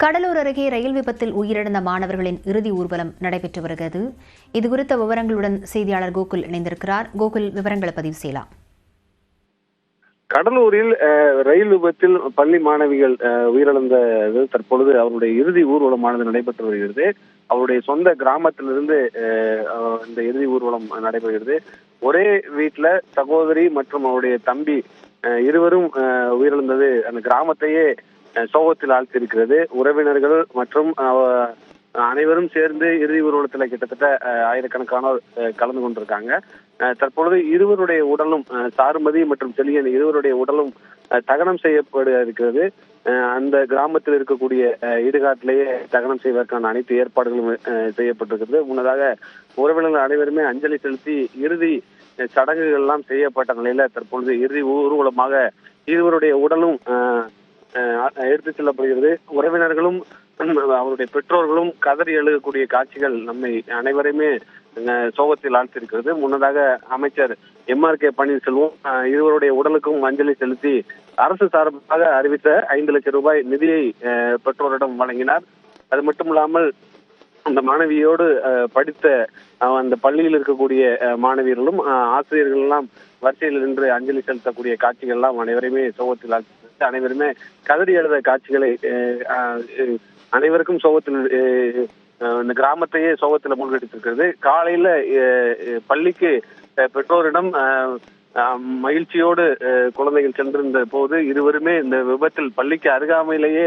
கடலூர் அருகே ரயில் விபத்தில் உயிரிழந்த மாணவர்களின் இறுதி ஊர்வலம் நடைபெற்று வருகிறது. இதுகுறித்த விவரங்களுடன் செய்தியாளர் கோகுல் இணைந்திருக்கிறார். கோகுல், விவரங்களை பதிவு செய்யலாம். கடலூரில் ரயில் விபத்தில் பள்ளி மாணவிகள் உயிரிழந்தது தற்பொழுது அவருடைய இறுதி ஊர்வலமானது நடைபெற்று வருகிறது. அவருடைய சொந்த கிராமத்திலிருந்து இந்த இறுதி ஊர்வலம் நடைபெறுகிறது. ஒரே வீட்டுல சகோதரி மற்றும் அவருடைய தம்பி இருவரும் உயிரிழந்தது அந்த கிராமத்தையே சோகத்தில் ஆழ்த்தியிருக்கிறது. உறவினர்கள் மற்றும் அனைவரும் சேர்ந்து இறுதி ஊர்வலத்தில் கிட்டத்தட்ட ஆயிரக்கணக்கானோர் கலந்து கொண்டிருக்காங்க. தற்பொழுது இருவருடைய உடலும் சாருமதி மற்றும் செலியன் இருவருடைய உடலும் தகனம் செய்யப்பட இருக்கிறது. அந்த கிராமத்தில் இருக்கக்கூடிய இடுகாட்டிலேயே தகனம் செய்வதற்கான அனைத்து ஏற்பாடுகளும் செய்யப்பட்டிருக்கிறது. முன்னதாக உறவினர்கள் அனைவருமே அஞ்சலி செலுத்தி இறுதி சடங்குகள் எல்லாம் செய்யப்பட்ட நிலையில தற்பொழுது இறுதி ஊர்வலமாக இருவருடைய உடலும் எடுத்துச் செல்லப்படுகிறது. உறவினர்களும் அவருடைய பெற்றோர்களும் கதறி எழுதக்கூடிய காட்சிகள் நம்மை அனைவரையுமே சோகத்தில் ஆழ்த்திருக்கிறது. முன்னதாக அமைச்சர் MRK பன்னீர்செல்வம் இருவருடைய உடலுக்கும் அஞ்சலி செலுத்தி அரசு சார்பாக அறிவித்த 5 லட்சம் ரூபாய் நிதியை பெற்றோரிடம் வழங்கினார். அது மட்டுமில்லாமல் அந்த மாணவியோடு படித்த அந்த பள்ளியில் இருக்கக்கூடிய மாணவியர்களும் ஆசிரியர்கள் எல்லாம் வரிசையில் நின்று அஞ்சலி செலுத்தக்கூடிய காட்சிகள் எல்லாம் அனைவருமே சோகத்தில் அனைவருமே கதறி எழுத காட்சிகளை அனைவருக்கும் சோகத்தில் இந்த கிராமத்தையே சோகத்தில் மூழ்கடித்திருக்கிறது. காலையில பள்ளிக்கு பெற்றோரிடம் மகிழ்ச்சியோடு குழந்தைகள் சென்றிருந்த போது இருவருமே இந்த விபத்தில் பள்ளிக்கு அருகாமையிலேயே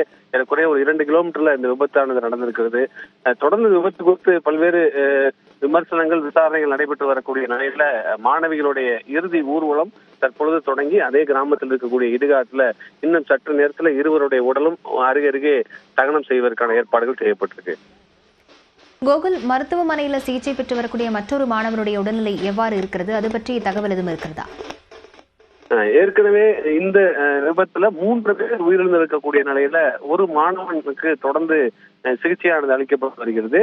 குறைய ஒரு 2 கிலோமீட்டர்ல இந்த விபத்தானது நடந்திருக்கிறது. தொடர்ந்து விபத்து குறித்து பல்வேறு விமர்சனங்கள் விசாரணைகள் நடைபெற்று வரக்கூடிய நிலையில மாணவிகளுடைய இறுதி ஊர்வலம் தற்பொழுது தொடங்கி அதே கிராமத்தில் இருக்கக்கூடிய இடுகாட்டுல இன்னும் சற்று நேரத்துல இருவருடைய உடலும் அருகே தகனம் செய்வதற்கான ஏற்பாடுகள் செய்யப்பட்டிருக்கு. கோகுல், மருத்துவமனையில் சிகிச்சை பெற்று வரக்கூடிய மற்றொரு மாணவனுடைய உடல்நிலை எவ்வாறு இருக்கிறது? அது பற்றி தகவல் எதுவும் இருக்கிறதா? ஏற்கனவே இந்த விபத்துல 3 பேர் உயிரிழந்திருக்கக்கூடிய நிலையில ஒரு மாணவனுக்கு தொடர்ந்து சிகிச்சையானது அளிக்கப்பட்டு வருகிறது.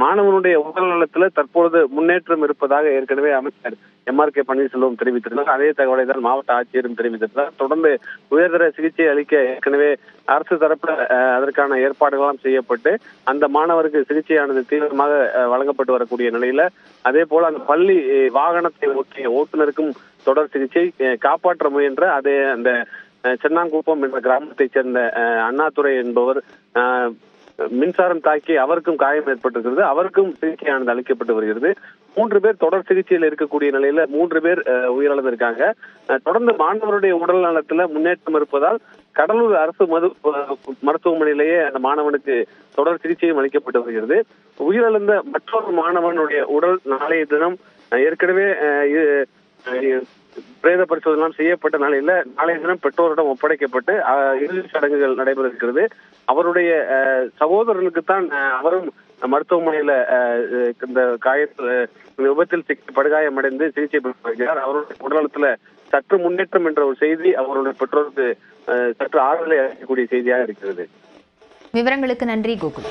மாணவனுடைய உடல் நலத்துல தற்பொழுது முன்னேற்றம் இருப்பதாக ஏற்கனவே அமைச்சர் MRK பன்னீர்செல்வம் தெரிவித்திருந்தார். அதே தகவலை தான் மாவட்ட ஆட்சியரும் தெரிவித்திருந்தார். தொடர்ந்து உயர்தர சிகிச்சை அளிக்க ஏற்கனவே அரசு தரப்புல அதற்கான ஏற்பாடுகளாம் செய்யப்பட்டு அந்த மாணவருக்கு சிகிச்சையானது தீவிரமாக வழங்கப்பட்டு வரக்கூடிய நிலையில அதே போல அந்த பள்ளி வாகனத்தை ஓட்டிய ஓட்டுநருக்கும் தொடர் சிகிச்சை காப்பாற்ற முயன்ற அதே அந்த சென்னாங்குப்பம் என்ற கிராமத்தைச் சேர்ந்த அண்ணாதுரை என்பவர் மின்சாரம் தாக்கி அவருக்கும் காயம் ஏற்பட்டிருக்கிறது. அவருக்கும் சிகிச்சையானது அளிக்கப்பட்டு வருகிறது. 3 பேர் தொடர் சிகிச்சையில் இருக்கக்கூடிய நிலையில 3 பேர் உயிரிழந்திருக்காங்க. தொடர்ந்து மாணவருடைய உடல் நலத்துல முன்னேற்றம் இருப்பதால் கடலூர் அரசு மருத்துவமனையிலேயே அந்த மாணவனுக்கு தொடர் சிகிச்சையும் அளிக்கப்பட்டு வருகிறது. உயிரிழந்த மற்றொரு மாணவனுடைய உடல் நாளைய தினம் ஏற்கனவே பிரேத பரிசோதனை செய்யப்பட்ட நிலையில நாளைய தினம் பெற்றோரிடம் ஒப்படைக்கப்பட்டு இறுதி சடங்குகள் நடைபெற இருக்கிறது. அவருடைய சகோதரனுக்குத்தான் அவரும் மருத்துவமனையில இந்த விபத்தில் படுகாயமடைந்து சிகிச்சை பெற்று வருகிறார். அவருடைய உடல்நலத்துல சற்று முன்னேற்றம் என்ற ஒரு செய்தி அவருடைய பெற்றோருக்கு சற்று ஆறுதலை அளிக்கக்கூடிய செய்தியாக இருக்கிறது. விவரங்களுக்கு நன்றி கோகுல்.